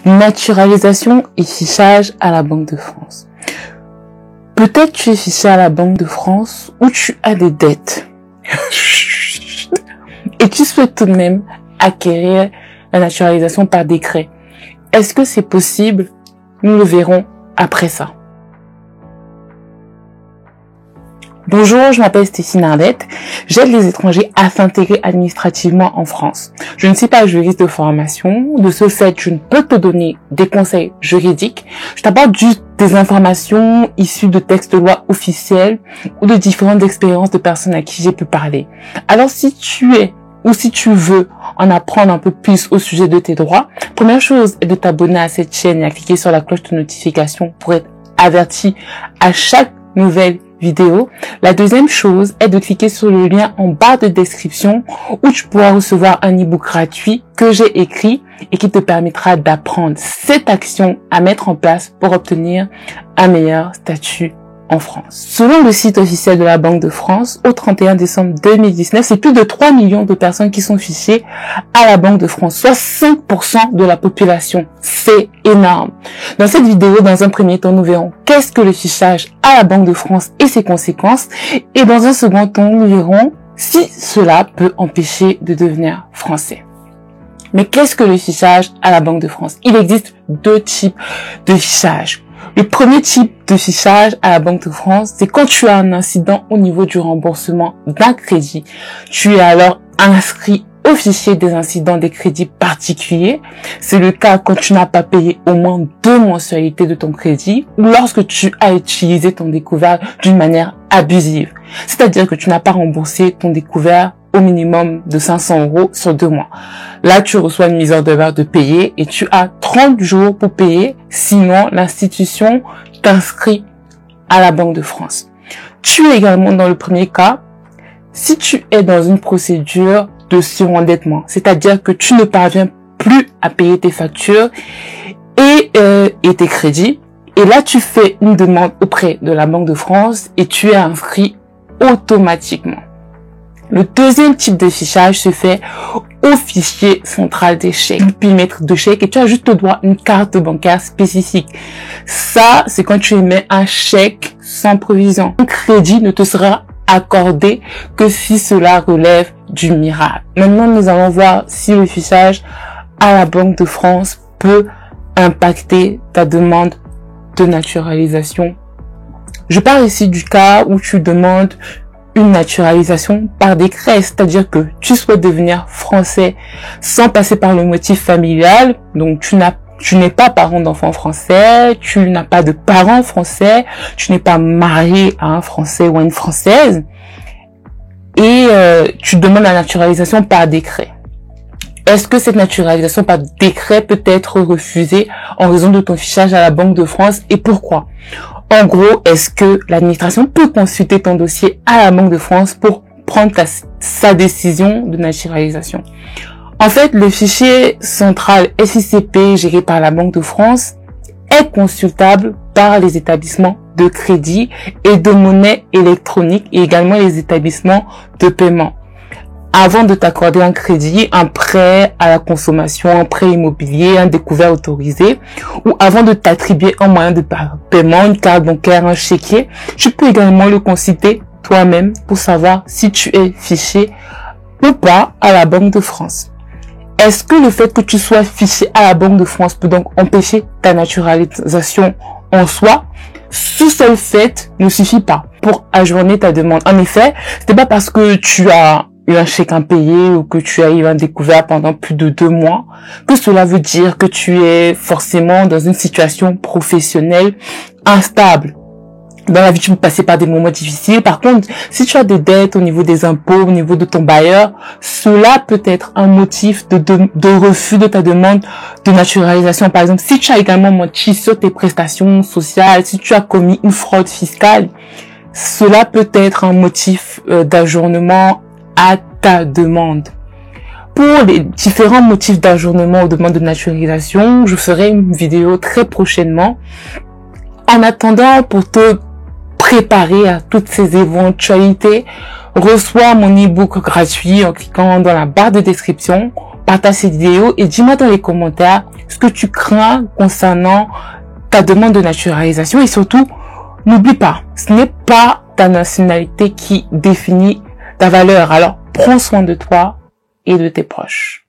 Naturalisation et fichage à la Banque de France. Peut-être tu es fiché à la Banque de France ou tu as des dettes. Et tu souhaites tout de même acquérir la naturalisation par décret. Est-ce que c'est possible? Nous le verrons après ça. Bonjour, je m'appelle Stéphine Arlette. J'aide les étrangers à s'intégrer administrativement en France. Je ne suis pas juriste de formation. De ce fait, je ne peux te donner des conseils juridiques. Je t'apporte juste des informations issues de textes de loi officiels ou de différentes expériences de personnes à qui j'ai pu parler. Alors, si tu es ou si tu veux en apprendre un peu plus au sujet de tes droits, première chose est de t'abonner à cette chaîne et à cliquer sur la cloche de notification pour être averti à chaque nouvelle vidéo. La deuxième chose est de cliquer sur le lien en barre de description où tu pourras recevoir un e-book gratuit que j'ai écrit et qui te permettra d'apprendre 7 actions à mettre en place pour obtenir un meilleur statut en France. Selon le site officiel de la Banque de France, au 31 décembre 2019, c'est plus de 3 millions de personnes qui sont fichées à la Banque de France, soit 5% de la population. C'est énorme. Dans cette vidéo, dans un premier temps, nous verrons qu'est-ce que le fichage à la Banque de France et ses conséquences. Et dans un second temps, nous verrons si cela peut empêcher de devenir français. Mais qu'est-ce que le fichage à la Banque de France? Il existe 2 types de fichage. Le premier type de fichage à la Banque de France, c'est quand tu as un incident au niveau du remboursement d'un crédit. Tu es alors inscrit au fichier des incidents des crédits particuliers. C'est le cas quand tu n'as pas payé au moins 2 mensualités de ton crédit ou lorsque tu as utilisé ton découvert d'une manière abusive. C'est-à-dire que tu n'as pas remboursé ton découvert au minimum de 500 € sur 2 mois. Là, tu reçois une mise en demeure de payer et tu as 30 jours pour payer. Sinon, l'institution t'inscrit à la Banque de France. Tu es également dans le premier cas si tu es dans une procédure de surendettement. C'est-à-dire que tu ne parviens plus à payer tes factures et tes crédits. Et là, tu fais une demande auprès de la Banque de France et tu es inscrit automatiquement. Le deuxième type de fichage se fait au fichier central des chèques, puis mettre de chèques et tu as juste le droit à une carte bancaire spécifique. Ça, c'est quand tu émets un chèque sans provision. Un crédit ne te sera accordé que si cela relève du miracle. Maintenant, nous allons voir si le fichage à la Banque de France peut impacter ta demande de naturalisation. Je parle ici du cas où tu demandes une naturalisation par décret, c'est-à-dire que tu souhaites devenir français sans passer par le motif familial, donc tu n'es pas parent d'enfants français, tu n'as pas de parents français, tu n'es pas marié à un Français ou à une Française, et tu demandes la naturalisation par décret. Est-ce que cette naturalisation par décret peut être refusée en raison de ton fichage à la Banque de France et pourquoi? En gros, est-ce que l'administration peut consulter ton dossier à la Banque de France pour prendre sa décision de naturalisation? En fait, le fichier central SICP géré par la Banque de France est consultable par les établissements de crédit et de monnaie électronique et également les établissements de paiement. Avant de t'accorder un crédit, un prêt à la consommation, un prêt immobilier, un découvert autorisé, ou avant de t'attribuer un moyen de paiement, une carte bancaire, un chéquier, tu peux également le consulter toi-même pour savoir si tu es fiché ou pas à la Banque de France. Est-ce que le fait que tu sois fiché à la Banque de France peut donc empêcher ta naturalisation en soi? Ce seul fait ne suffit pas pour ajourner ta demande. En effet, c'est pas parce que tu as eu un chèque impayé ou que tu as eu un découvert pendant plus de 2 mois, que cela veut dire que tu es forcément dans une situation professionnelle instable. Dans la vie, tu peux passer par des moments difficiles. Par contre, si tu as des dettes au niveau des impôts, au niveau de ton bailleur, cela peut être un motif de refus de ta demande de naturalisation. Par exemple, si tu as également menti sur tes prestations sociales, si tu as commis une fraude fiscale, cela peut être un motif d'ajournement à ta demande. Pour les différents motifs d'ajournement ou demande de naturalisation, je ferai une vidéo très prochainement. En attendant, pour te préparer à toutes ces éventualités, reçois mon e-book gratuit en cliquant dans la barre de description, partage cette vidéo et dis-moi dans les commentaires ce que tu crains concernant ta demande de naturalisation. Et surtout, n'oublie pas, ce n'est pas ta nationalité qui définit ta valeur. Alors, prends soin de toi et de tes proches.